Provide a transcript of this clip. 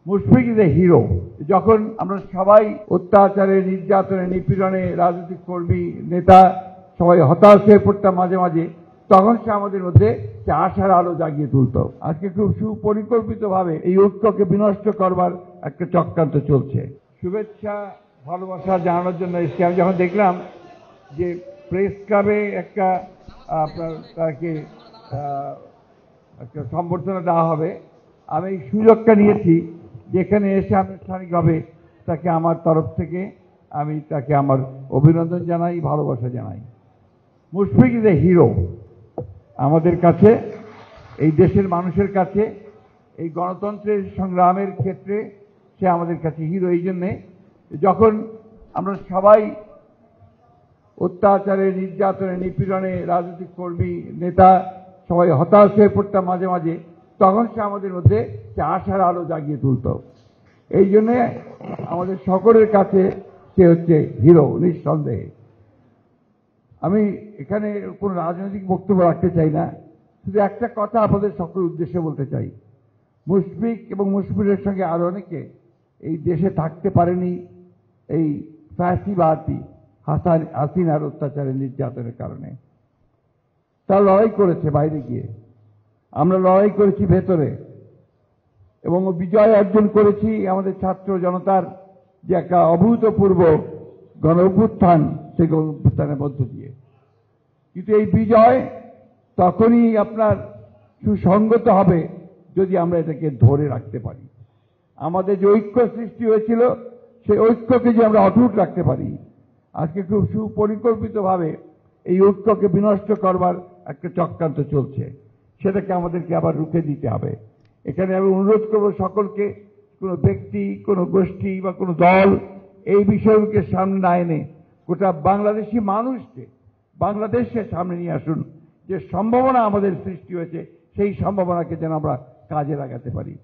Mushfiq is a hero. যখন আমরা সবাই অত্যাচারে, নির্যাতনে, নিপীড়নে, রাজনৈতিক কর্মী, নেতা সবাই হতাশ হয়ে পড়তাম মাঝে মাঝে, তখন সে আমাদের মধ্যে সে আশার আলো জাগিয়ে তুলত। আজকে খুব সুপরিকল্পিতভাবে এই ঐক্যকে বিনষ্ট করবার একটা চক্রান্ত চলছে। শুভেচ্ছা ভালোবাসা জানানোর জন্য এসেছি। আমি যখন দেখলাম যে প্রেস ক্লাবে একটা তাকে একটা সম্বর্ধনা দেওয়া হবে, আমি এই সুযোগটা নিয়েছি যেখানে এসে আনুষ্ঠানিকভাবে তাকে আমার তরফ থেকে আমি তাকে আমার অভিনন্দন জানাই, ভালোবাসা জানাই। মুশফিক ইজ এ হিরো আমাদের কাছে, এই দেশের মানুষের কাছে, এই গণতন্ত্রের সংগ্রামের ক্ষেত্রে সে আমাদের কাছে হিরো। এই জন্যে যখন আমরা সবাই অত্যাচারে, নির্যাতনে, নিপীড়নে, রাজনৈতিক কর্মী, নেতা সবাই হতাশ হয়ে পড়তাম মাঝে মাঝে, তখন সে আমাদের মধ্যে সে আশার আলো জাগিয়ে তুলত। এই জন্যে আমাদের সকলের কাছে সে হচ্ছে হিরো, নিঃসন্দেহে। আমি এখানে কোনো রাজনৈতিক বক্তব্য রাখতে চাই না, শুধু একটা কথা আপনাদের সকলের উদ্দেশ্যে বলতে চাই। মুশফিক এবং মুশফিকের সঙ্গে আরো অনেকে এই দেশে থাকতে পারেনি এই ফ্যাসিবাদী হাসিনার অত্যাচারের, নির্যাতনের কারণে। তারা লড়াই করেছে বাইরে গিয়ে, আমরা লড়াই করেছি ভেতরে, এবং বিজয় অর্জন করেছি আমাদের ছাত্র জনতার যে একটা অভূতপূর্ব গণ অভ্যুত্থান, সেই গণ অভ্যুত্থানের মধ্য দিয়ে। কিন্তু এই বিজয় তখনই আপনার সুসংগত হবে যদি আমরা এটাকে ধরে রাখতে পারি। আমাদের যে ঐক্য সৃষ্টি হয়েছিল, সেই ঐক্যকে যে আমরা অটুট রাখতে পারি। আজকে খুব সুপরিকল্পিতভাবে এই ঐক্যকে বিনষ্ট করবার একটা চক্রান্ত চলছে, সেটাকে আমাদেরকে আবার রুখে দিতে হবে। এখানে আমি অনুরোধ করব সকলকে, কোনো ব্যক্তি, কোনো গোষ্ঠী বা কোনো দল এই বিষয়কে সামনে না এনে গোটা বাংলাদেশি মানুষকে, বাংলাদেশকে সামনে নিয়ে আসুন। যে সম্ভাবনা আমাদের সৃষ্টি হয়েছে, সেই সম্ভাবনাকে যেন আমরা কাজে লাগাতে পারি।